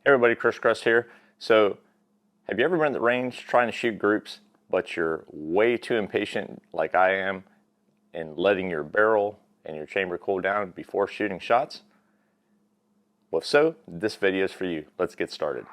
Hey everybody, Grest here. So, have you ever been at the range trying to shoot groups, but you're way too impatient, like I am, in letting your barrel and your chamber cool down before shooting shots? Well, if so, this video is for you. Let's get started.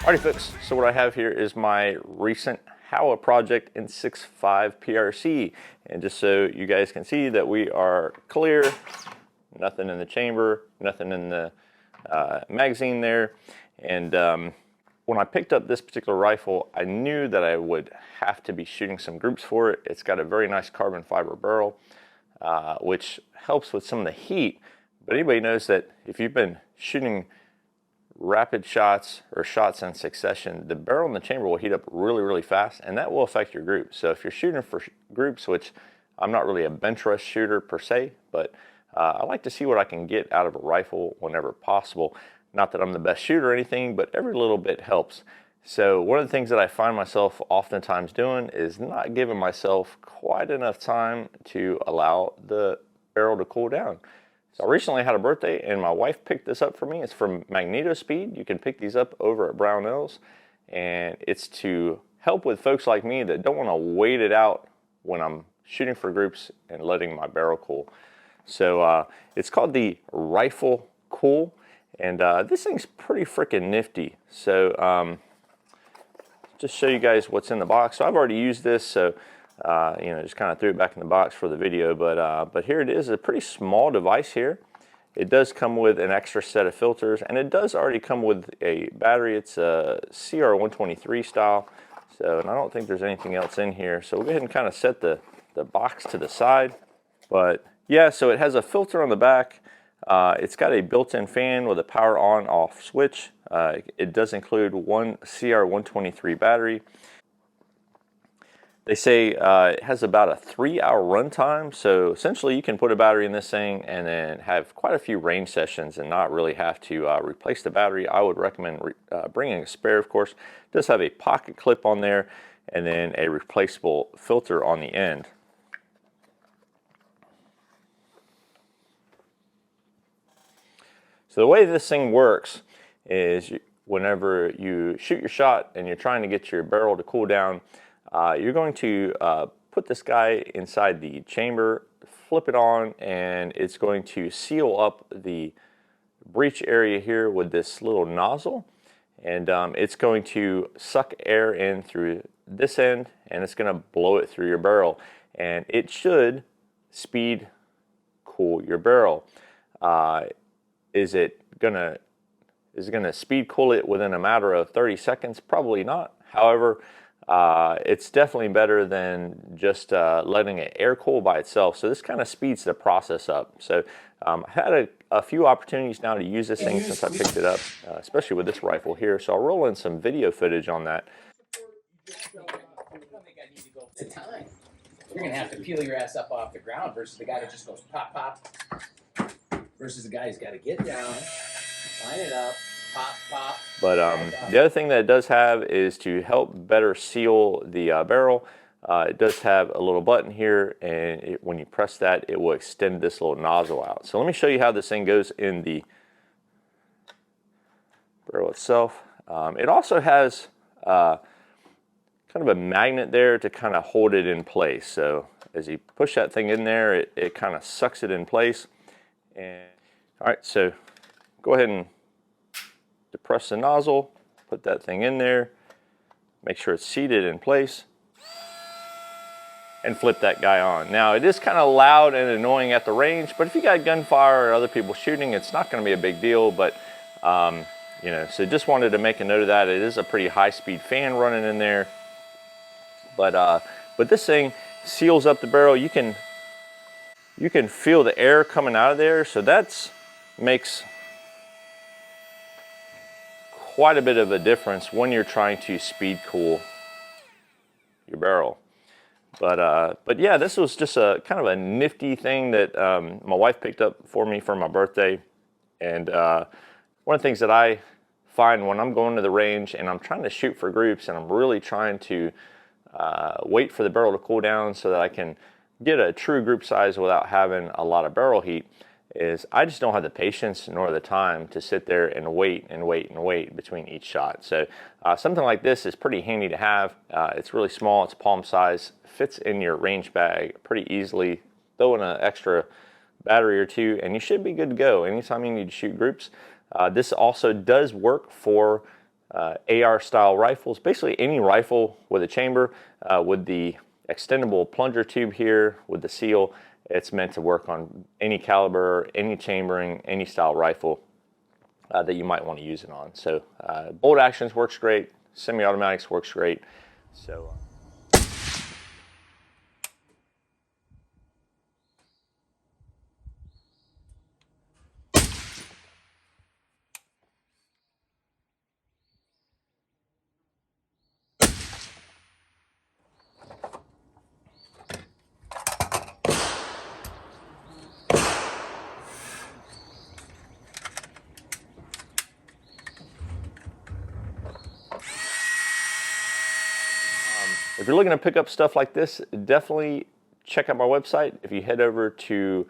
Alrighty folks, so what I have here is my recent Howa project in 6.5 PRC, and just so you guys can see that we are clear, nothing in the chamber, nothing in the magazine there. And when I picked up this particular rifle, I knew that I would have to be shooting some groups for it. It's got a very nice carbon fiber barrel, which helps with some of the heat, but anybody knows that if you've been shooting rapid shots or shots in succession, the barrel and the chamber will heat up really fast, and that will affect your group. So if you're shooting for groups, which I'm not really a bench rush shooter per se, but I like to see what I can get out of a rifle whenever possible. Not that I'm the best shooter or anything, but every little bit helps. So one of the things that I find myself oftentimes doing is not giving myself quite enough time to allow the barrel to cool down. So I recently had a birthday and my wife picked this up for me. It's from Magnetospeed. You can pick these up over at Brownells, and it's to help with folks like me that don't want to wait it out when I'm shooting for groups and letting my barrel cool. So it's called the Riflekuhl, and this thing's pretty freaking nifty. So just show you guys what's in the box. So I've already used this, so you know, just kind of threw it back in the box for the video, but here it is, a pretty small device here. It does come with an extra set of filters, and it does already come with a battery. It's a CR123 style, so, and I don't think there's anything else in here. So we'll go ahead and kind of set the box to the side. But yeah, so it has a filter on the back. It's got a built-in fan with a power on-off switch. It does include one CR123 battery. They say it has about a 3-hour runtime, so essentially you can put a battery in this thing and then have quite a few range sessions and not really have to replace the battery. I would recommend bringing a spare, of course. It does have a pocket clip on there and then a replaceable filter on the end. So the way this thing works is whenever you shoot your shot and you're trying to get your barrel to cool down, you're going to put this guy inside the chamber, flip it on, and it's going to seal up the breech area here with this little nozzle, and it's going to suck air in through this end, and it's going to blow it through your barrel, and it should speed cool your barrel. Is it gonna speed cool it within a matter of 30 seconds? Probably not. However, it's definitely better than just letting it air cool by itself. So this kind of speeds the process up. So I had a few opportunities now to use this thing since I picked it up, especially with this rifle here. So I'll roll in some video footage on that. It's a time. You're going to have to peel your ass up off the ground versus the guy that just goes pop, pop, versus the guy who's got to get down, line it up, pop, pop. But the other thing that it does have is to help better seal the barrel. It does have a little button here, and when you press that, it will extend this little nozzle out. So let me show you how this thing goes in the barrel itself. It also has kind of a magnet there to kind of hold it in place. So as you push that thing in there, it kind of sucks it in place. And all right, so go ahead and depress the nozzle, put that thing in there, make sure it's seated in place. and flip that guy on. Now it is kind of loud and annoying at the range, but if you got gunfire or other people shooting, it's not going to be a big deal. But you know, so just wanted to make a note of that. It is a pretty high-speed fan running in there, but this thing seals up the barrel. You can feel the air coming out of there, so that's makes quite a bit of a difference when you're trying to speed cool your barrel. But yeah, this was just a kind of a nifty thing that my wife picked up for me for my birthday. And one of the things that I find when I'm going to the range and I'm trying to shoot for groups and I'm really trying to wait for the barrel to cool down so that I can get a true group size without having a lot of barrel heat, is I just don't have the patience nor the time to sit there and wait and wait and wait between each shot. So something like this is pretty handy to have. It's really small, it's palm size, fits in your range bag pretty easily. Throw in an extra battery or two and you should be good to go anytime you need to shoot groups. This also does work for AR style rifles, basically any rifle with a chamber, with the extendable plunger tube here with the seal. It's meant to work on any caliber, any chambering, any style rifle that you might want to use it on. So bolt actions works great, semi-automatics works great. So if you're looking to pick up stuff like this, definitely check out my website. If you head over to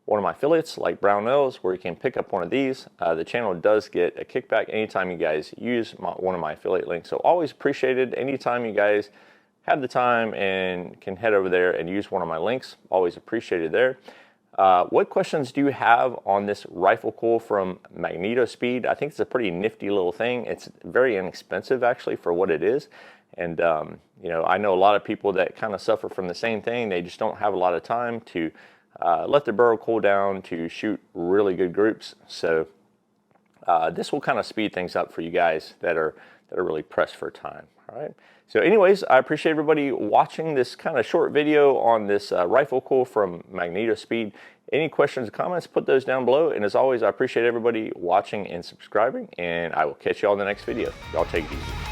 one of my affiliates like Brownells, where you can pick up one of these, the channel does get a kickback anytime you guys use one of my affiliate links. So always appreciated anytime you guys have the time and can head over there and use one of my links. Always appreciated there. What questions do you have on this Riflekuhl from Magnetospeed? I think it's a pretty nifty little thing. It's very inexpensive actually for what it is. And you know, I know a lot of people that kind of suffer from the same thing. They just don't have a lot of time to let their barrel cool down to shoot really good groups. So this will kind of speed things up for you guys that are really pressed for time. All right. So anyways, I appreciate everybody watching this kind of short video on this Riflekuhl from Magnetospeed. Any questions or comments, put those down below. And as always, I appreciate everybody watching and subscribing, and I will catch you all in the next video. Y'all take it easy.